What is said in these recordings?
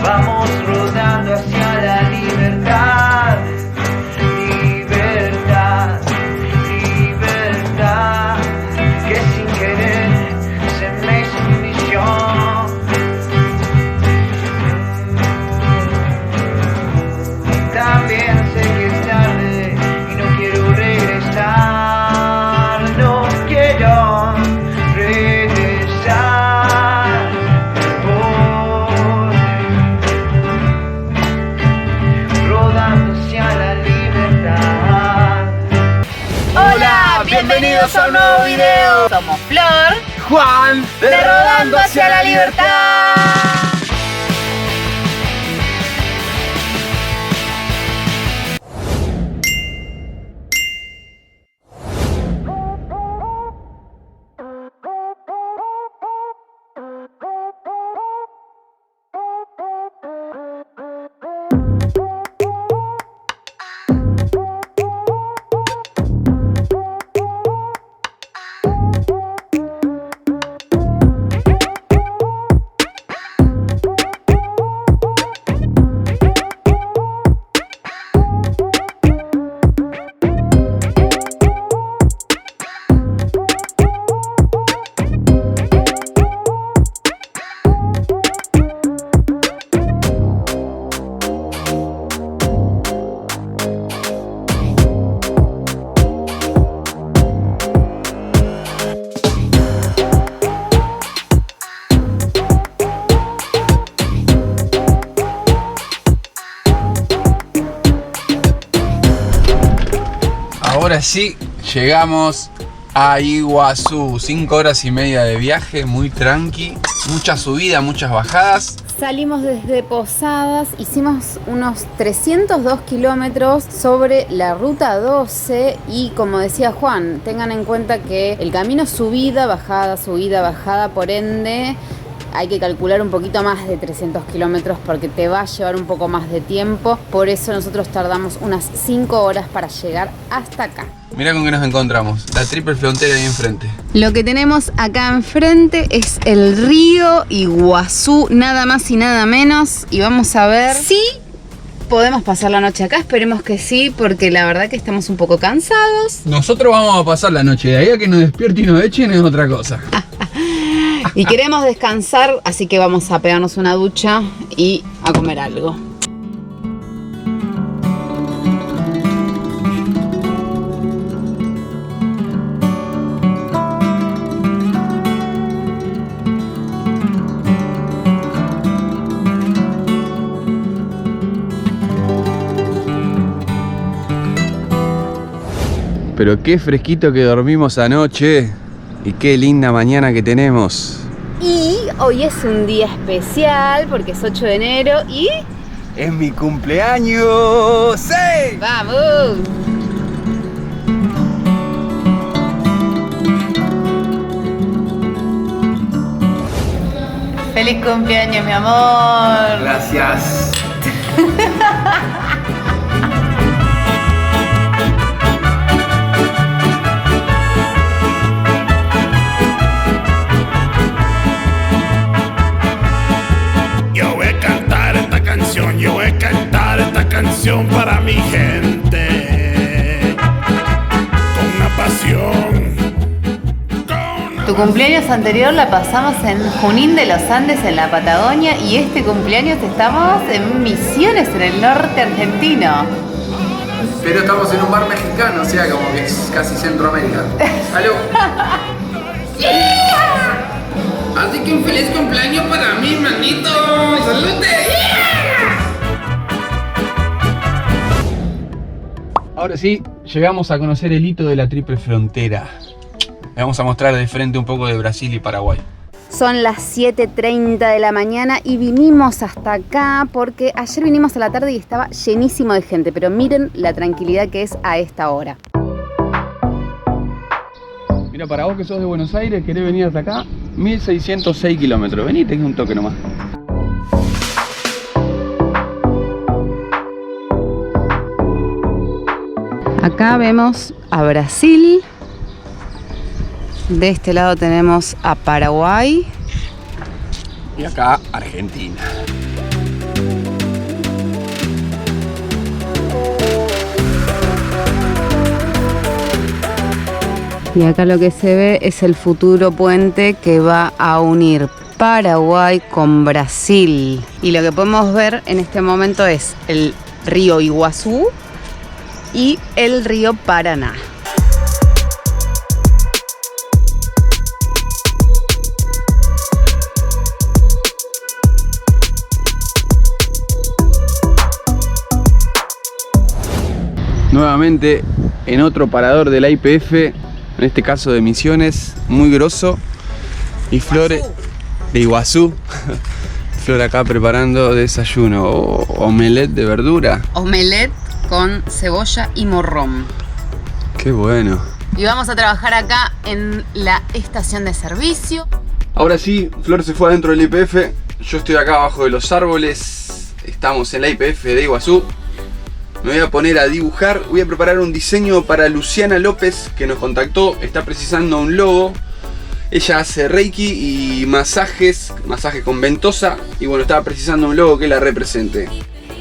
Vamos rodando hacia la libertad. Libertad, libertad, que sin querer se me hizo misión. También sé que es tarde y no quiero regresar. No quiero regresar. Voy rodando hacia la libertad. Hola, bienvenidos a un nuevo video. Somos Flor, Juan, de Rodando hacia la Libertad. Ahora sí, llegamos a Iguazú. 5 horas y media de viaje, muy tranqui. Mucha subida, muchas bajadas. Salimos desde Posadas, hicimos unos 302 kilómetros sobre la ruta 12 y como decía Juan, tengan en cuenta que el camino es subida, bajada, por ende hay que calcular un poquito más de 300 kilómetros porque te va a llevar un poco más de tiempo. Por eso nosotros tardamos unas 5 horas para llegar hasta acá. Mirá con qué nos encontramos, la triple frontera ahí enfrente. Lo que tenemos acá enfrente es el río Iguazú, nada más y nada menos. Y vamos a ver si podemos pasar la noche acá. Esperemos que sí, porque la verdad que estamos un poco cansados. Nosotros vamos a pasar la noche, de ahí a que nos despierte y nos echen es otra cosa. Y queremos descansar, así que vamos a pegarnos una ducha y a comer algo. Pero qué fresquito que dormimos anoche y qué linda mañana que tenemos. Y hoy es un día especial porque es 8 de enero y... ¡Es mi cumpleaños! ¡Sí! ¡Vamos! ¡Feliz cumpleaños, mi amor! Gracias. Yo voy a cantar esta canción para mi gente con una pasión. Tu cumpleaños anterior la pasamos en Junín de los Andes, en la Patagonia, y este cumpleaños estamos en Misiones, en el norte argentino. Pero estamos en un bar mexicano, o sea, como que es casi Centroamérica. ¡Salud! Así que un feliz cumpleaños para mí, manito. ¡Salute! Ahora sí, llegamos a conocer el hito de la triple frontera. Le vamos a mostrar de frente un poco de Brasil y Paraguay. Son las 7:30 de la mañana y vinimos hasta acá porque ayer vinimos a la tarde y estaba llenísimo de gente, pero miren la tranquilidad que es a esta hora. Mira, para vos que sos de Buenos Aires, querés venir hasta acá, 1606 kilómetros. Venite, que es un toque nomás. Acá vemos a Brasil. De este lado tenemos a Paraguay. Y acá, Argentina. Y acá lo que se ve es el futuro puente que va a unir Paraguay con Brasil. Y lo que podemos ver en este momento es el río Iguazú y el río Paraná. Nuevamente en otro parador de la YPF, en este caso de Misiones, muy grosso. Y Flor de Iguazú. Flor acá preparando desayuno, omelette de verdura. Omelette con cebolla y morrón. Qué bueno. Y vamos a trabajar acá en la estación de servicio. Ahora sí, Flor se fue adentro del YPF. Yo estoy acá abajo de los árboles. Estamos en la YPF de Iguazú. Me voy a poner a dibujar. Voy a preparar un diseño para Luciana López, que nos contactó. Está precisando un logo. Ella hace Reiki y masajes con ventosa. Y bueno, estaba precisando un logo que la represente.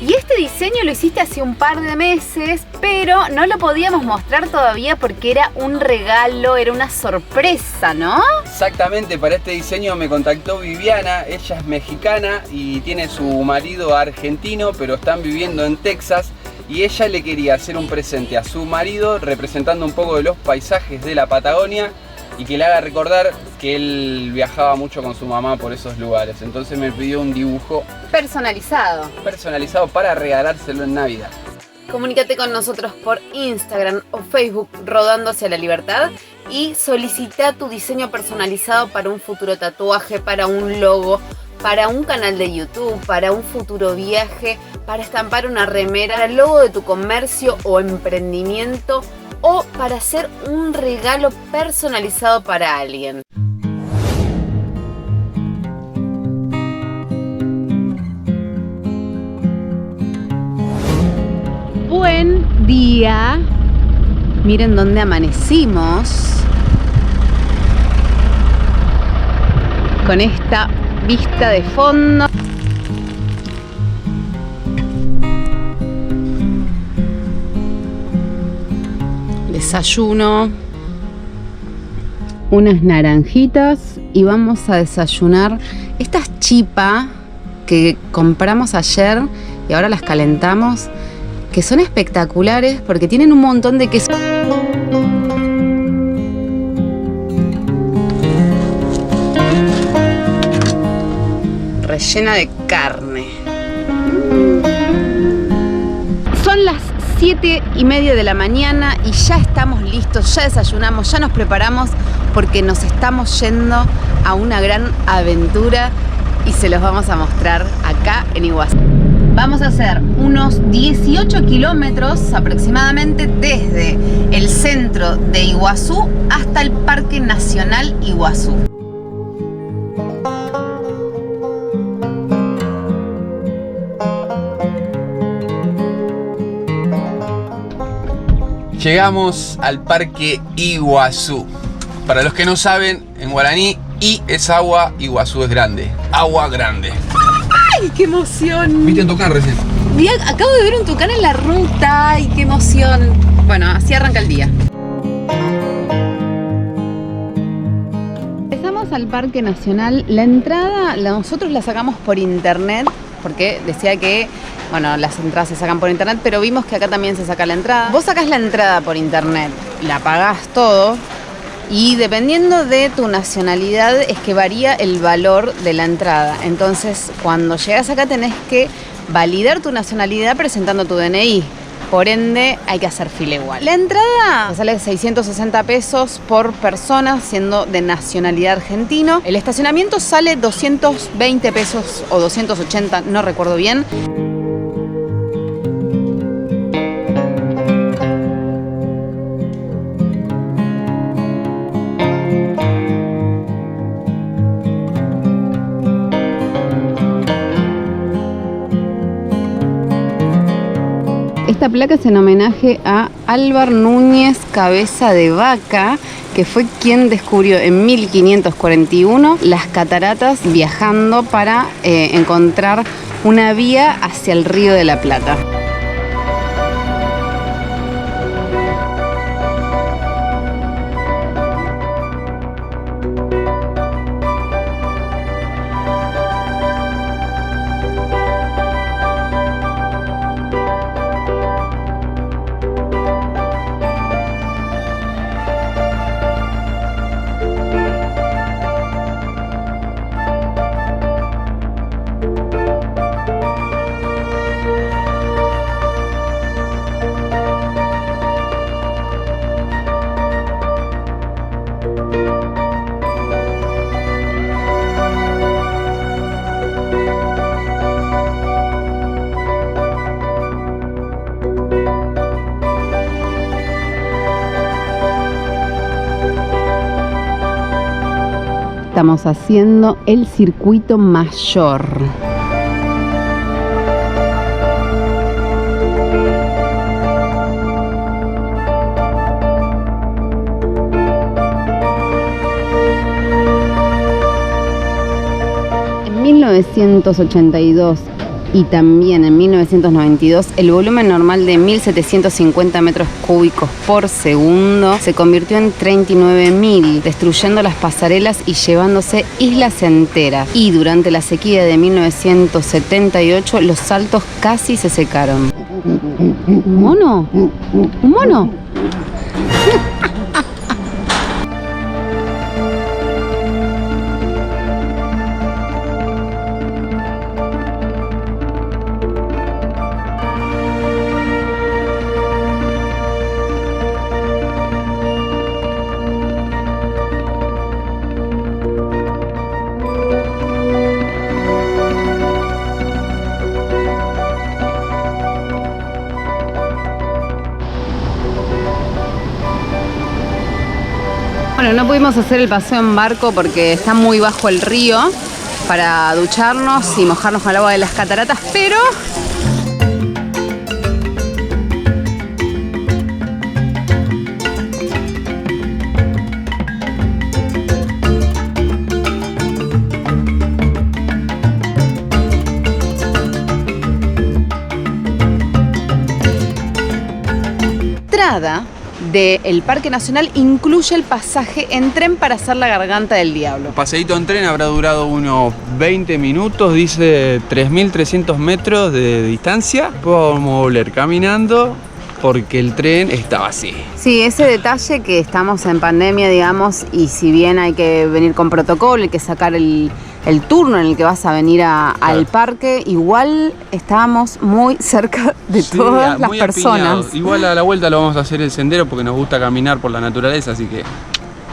Y este diseño lo hiciste hace un par de meses, pero no lo podíamos mostrar todavía porque era un regalo, era una sorpresa, ¿no? Exactamente, para este diseño me contactó Viviana. Ella es mexicana y tiene su marido argentino, pero están viviendo en Texas. Y ella le quería hacer un presente a su marido representando un poco de los paisajes de la Patagonia y que le haga recordar que él viajaba mucho con su mamá por esos lugares. Entonces me pidió un dibujo Personalizado para regalárselo en Navidad. Comunícate con nosotros por Instagram o Facebook Rodando hacia la Libertad y solicita tu diseño personalizado para un futuro tatuaje, para un logo, para un canal de YouTube, para un futuro viaje, para estampar una remera, el logo de tu comercio o emprendimiento o para hacer un regalo personalizado para alguien. Buen día. Miren dónde amanecimos. Con esta vista de fondo. Desayuno. Unas naranjitas y vamos a desayunar estas chipas que compramos ayer y ahora las calentamos, que son espectaculares porque tienen un montón de queso. Rellena de carne. Son las 7:30 de la mañana y ya estamos listos, ya desayunamos, ya nos preparamos porque nos estamos yendo a una gran aventura y se los vamos a mostrar acá en Iguazú. Vamos a hacer unos 18 kilómetros aproximadamente desde el centro de Iguazú hasta el Parque Nacional Iguazú. Llegamos al Parque Iguazú. Para los que no saben, en guaraní, I es agua, Iguazú es grande. Agua grande. ¡Ay, qué emoción! ¿Viste un tucán recién? Acabo de ver un tucán en la ruta. ¡Ay, qué emoción! Bueno, así arranca el día. Empezamos al Parque Nacional. La entrada, nosotros la sacamos por internet, porque decía que, bueno, las entradas se sacan por internet, pero vimos que acá también se saca la entrada. Vos sacás la entrada por internet, la pagás todo, y dependiendo de tu nacionalidad es que varía el valor de la entrada. Entonces, cuando llegas acá tenés que validar tu nacionalidad presentando tu DNI. Por ende, hay que hacer fila igual. La entrada sale 660 pesos por persona, siendo de nacionalidad argentino. El estacionamiento sale 220 pesos o 280, no recuerdo bien. Esta placa es en homenaje a Álvar Núñez Cabeza de Vaca, que fue quien descubrió en 1541 las cataratas viajando para encontrar una vía hacia el Río de la Plata. estamos haciendo el circuito mayor. En 1982 y también en 1992 el volumen normal de 1750 metros cúbicos por segundo se convirtió en 39.000, destruyendo las pasarelas y llevándose islas enteras. Y durante la sequía de 1978 los saltos casi se secaron. ¿Un mono? ¿Un mono? Bueno, no pudimos hacer el paseo en barco porque está muy bajo el río para ducharnos y mojarnos con el agua de las cataratas, pero del Parque Nacional incluye el pasaje en tren para hacer la Garganta del Diablo. El paseíto en tren habrá durado unos 20 minutos, dice 3.300 metros de distancia. Podemos volver caminando porque el tren está vacío. Sí, ese detalle que estamos en pandemia, digamos, y si bien hay que venir con protocolo, hay que sacar el turno en el que vas a venir al parque, igual estábamos muy cerca de todas las personas. Apiñados. Igual a la vuelta lo vamos a hacer el sendero porque nos gusta caminar por la naturaleza, así que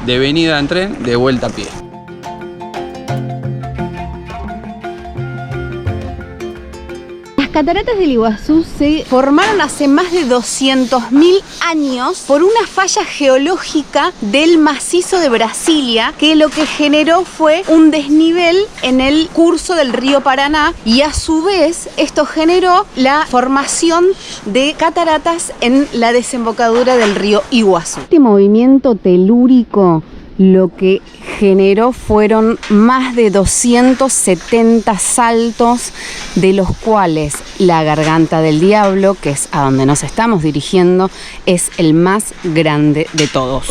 de venida en tren, de vuelta a pie. Las cataratas del Iguazú se formaron hace más de 200.000 años por una falla geológica del macizo de Brasilia, que lo que generó fue un desnivel en el curso del río Paraná, y a su vez esto generó la formación de cataratas en la desembocadura del río Iguazú. Este movimiento telúrico lo que generó fueron más de 270 saltos, de los cuales la Garganta del Diablo, que es a donde nos estamos dirigiendo, es el más grande de todos.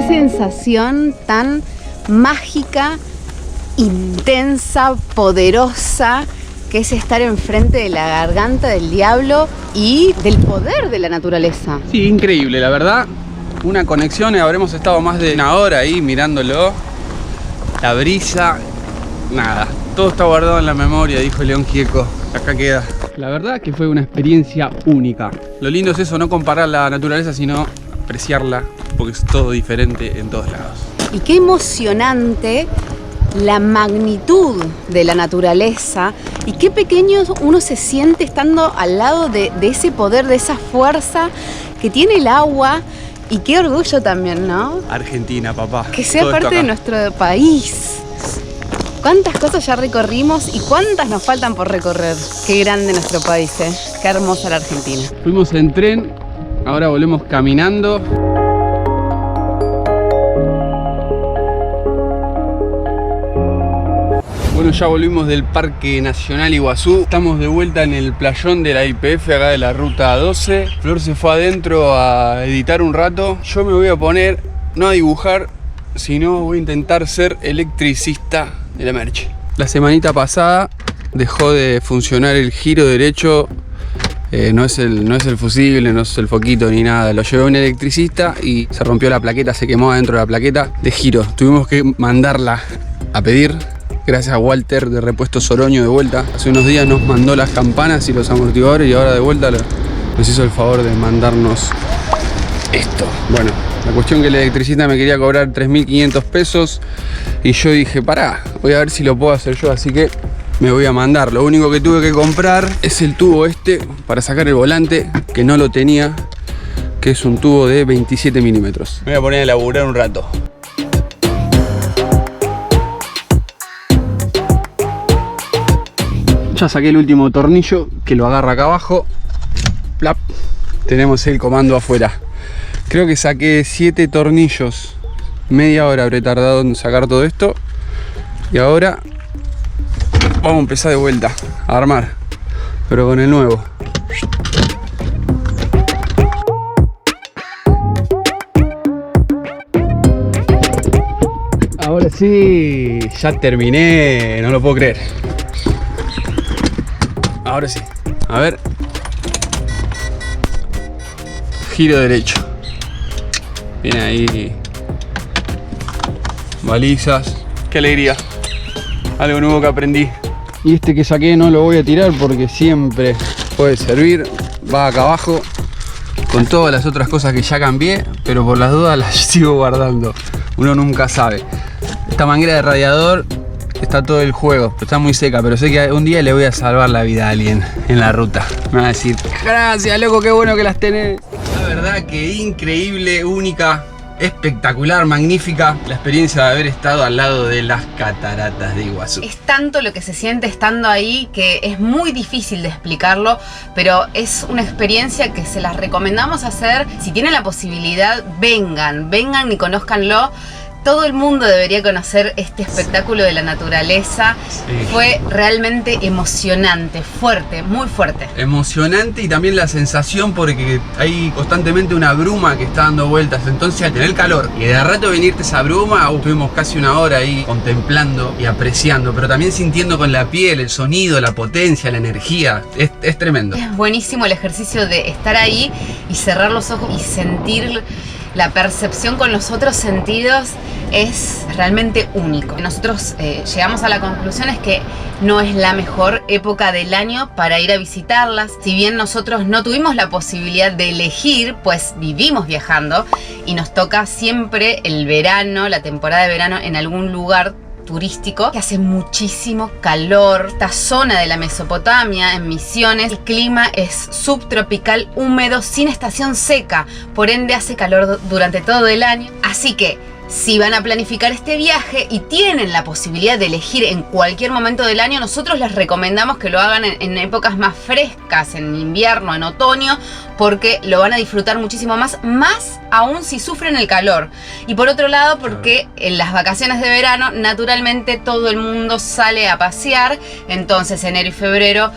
Sensación tan mágica, intensa, poderosa, que es estar enfrente de la Garganta del Diablo y del poder de la naturaleza. Sí, increíble, la verdad. Una conexión, habremos estado más de una hora ahí mirándolo. La brisa, nada, Todo está guardado en la memoria, dijo León Gieco. Acá queda. La verdad que fue una experiencia única. Lo lindo es eso, no comparar la naturaleza, sino apreciarla, porque es todo diferente en todos lados. Y qué emocionante la magnitud de la naturaleza y qué pequeño uno se siente estando al lado de ese poder, de esa fuerza que tiene el agua. Y qué orgullo también, ¿no? Argentina, papá. Que sea Todo parte de nuestro país. ¿Cuántas cosas ya recorrimos y cuántas nos faltan por recorrer? Qué grande nuestro país, ¿eh? Qué hermosa la Argentina. Fuimos en tren, ahora volvemos caminando. Bueno, ya volvimos del Parque Nacional Iguazú. Estamos de vuelta en el playón de la YPF, acá de la Ruta 12. Flor se fue adentro a editar un rato. Yo me voy a poner, no a dibujar, sino voy a intentar ser electricista de la merche. La semanita pasada dejó de funcionar el giro derecho. No es el fusible, no es el foquito ni nada. Lo llevé a un electricista y se rompió la plaqueta, se quemó adentro de la plaqueta de giro. Tuvimos que mandarla a pedir. Gracias a Walter de Repuestos Oroño de vuelta. Hace unos días nos mandó las campanas y los amortiguadores y ahora de vuelta nos hizo el favor de mandarnos esto. Bueno, la cuestión que el electricista me quería cobrar 3.500 pesos y yo dije, pará, voy a ver si lo puedo hacer yo, así que me voy a mandar. Lo único que tuve que comprar es el tubo este para sacar el volante, que no lo tenía, que es un tubo de 27 milímetros. Me voy a poner a laburar un rato. Ya saqué el último tornillo que lo agarra acá abajo. Plap. Tenemos el comando afuera. Creo que saqué 7 tornillos. Media hora habré tardado en sacar todo esto. Y ahora vamos a empezar de vuelta a armar, pero con el nuevo. Ahora sí, ya terminé, no lo puedo creer. Ahora sí, a ver. Giro derecho. Viene ahí. Balizas. Qué alegría. Algo nuevo que aprendí. Y este que saqué no lo voy a tirar porque siempre puede servir. Va acá abajo con todas las otras cosas que ya cambié, pero por las dudas las sigo guardando. Uno nunca sabe. Esta manguera de radiador está todo el juego, pero está muy seca, pero sé que un día le voy a salvar la vida a alguien en la ruta. Me va a decir, gracias loco, qué bueno que las tenés. La verdad que increíble, única, espectacular, magnífica la experiencia de haber estado al lado de las cataratas de Iguazú. Es tanto lo que se siente estando ahí que es muy difícil de explicarlo, pero es una experiencia que se las recomendamos hacer. Si tienen la posibilidad, vengan y conózcanlo. Todo el mundo debería conocer este espectáculo de la naturaleza. Sí. Fue realmente emocionante, fuerte, muy fuerte. Emocionante y también la sensación porque hay constantemente una bruma que está dando vueltas. Entonces al tener calor y de rato venirte esa bruma, estuvimos casi una hora ahí contemplando y apreciando, pero también sintiendo con la piel el sonido, la potencia, la energía. Es tremendo. Es buenísimo el ejercicio de estar ahí y cerrar los ojos y sentir la percepción con los otros sentidos. Es realmente único. Nosotros llegamos a la conclusión es que no es la mejor época del año para ir a visitarlas. Si bien nosotros no tuvimos la posibilidad de elegir, pues vivimos viajando y nos toca siempre el verano, la temporada de verano en algún lugar turístico que hace muchísimo calor. Esta zona de la Mesopotamia, en Misiones, el clima es subtropical, húmedo, sin estación seca, por ende hace calor durante todo el año. Así que si van a planificar este viaje y tienen la posibilidad de elegir en cualquier momento del año, nosotros les recomendamos que lo hagan en épocas más frescas, en invierno, en otoño, porque lo van a disfrutar muchísimo más aún si sufren el calor. Y por otro lado, porque en las vacaciones de verano, naturalmente todo el mundo sale a pasear, entonces enero y febrero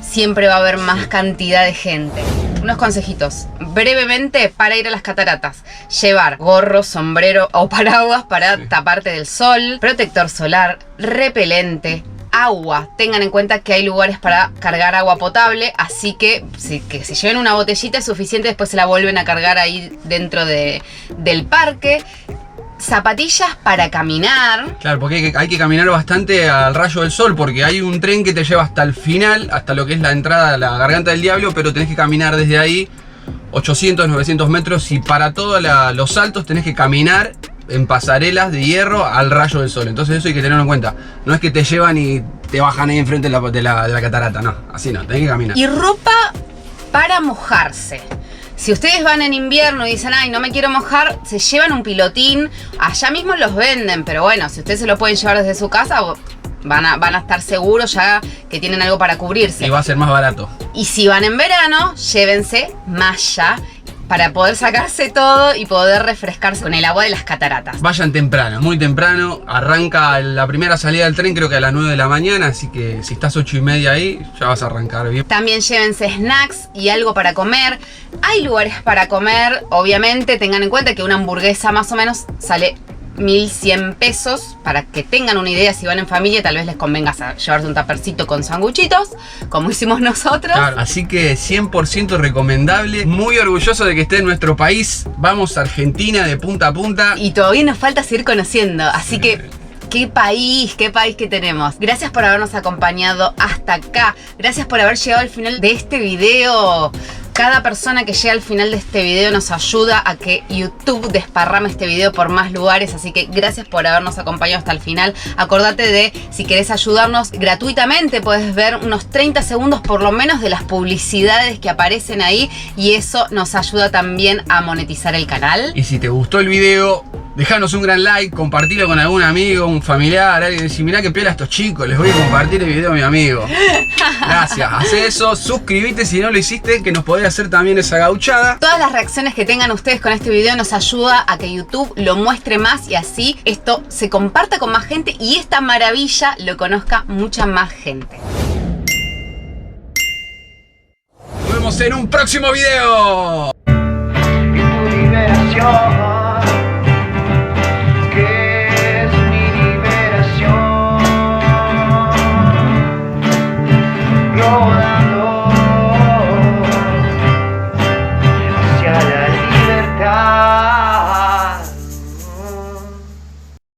siempre va a haber más cantidad de gente. Unos consejitos, brevemente, para ir a las cataratas: llevar gorro, sombrero o paraguas para taparte del sol, protector solar, repelente, agua. Tengan en cuenta que hay lugares para cargar agua potable, así que si lleven una botellita es suficiente, después se la vuelven a cargar ahí dentro del parque. zapatillas para caminar. Claro, porque hay que caminar bastante al rayo del sol, porque hay un tren que te lleva hasta el final, hasta lo que es la entrada a la Garganta del Diablo, pero tenés que caminar desde ahí 800, 900 metros y para todos los saltos tenés que caminar en pasarelas de hierro al rayo del sol. Entonces eso hay que tenerlo en cuenta. No es que te llevan y te bajan ahí enfrente de la catarata, no, así no, tenés que caminar. Y ropa para mojarse. Si ustedes van en invierno y dicen, ay, no me quiero mojar, se llevan un pilotín. Allá mismo los venden, pero bueno, si ustedes se lo pueden llevar desde su casa, van a estar seguros ya que tienen algo para cubrirse. Y va a ser más barato. Y si van en verano, llévense malla para poder sacarse todo y poder refrescarse con el agua de las cataratas. Vayan temprano, muy temprano. Arranca la primera salida del tren creo que a las 9 de la mañana, así que si estás 8:30 ahí, ya vas a arrancar bien. También llévense snacks y algo para comer. Hay lugares para comer, obviamente tengan en cuenta que una hamburguesa más o menos sale 1.100 pesos. Para que tengan una idea, si van en familia tal vez les convenga llevarse un tapercito con sanguchitos, como hicimos nosotros. Claro, así que 100% recomendable. Muy orgulloso de que esté en nuestro país. Vamos a Argentina de punta a punta. Y todavía nos falta seguir conociendo, así que qué país que tenemos. Gracias por habernos acompañado hasta acá. Gracias por haber llegado al final de este video. Cada persona que llega al final de este video nos ayuda a que YouTube desparrame este video por más lugares, así que gracias por habernos acompañado hasta el final. Acordate de, si querés ayudarnos gratuitamente, puedes ver unos 30 segundos por lo menos de las publicidades que aparecen ahí y eso nos ayuda también a monetizar el canal. Y si te gustó el video, dejanos un gran like, compartilo con algún amigo, un familiar, alguien. Decir, mirá que piola estos chicos, les voy a compartir el video a mi amigo. Gracias, hacé eso, suscríbete si no lo hiciste, que nos podés hacer también esa gauchada. Todas las reacciones que tengan ustedes con este video nos ayuda a que YouTube lo muestre más y así esto se comparta con más gente y esta maravilla lo conozca mucha más gente. Nos vemos en un próximo video.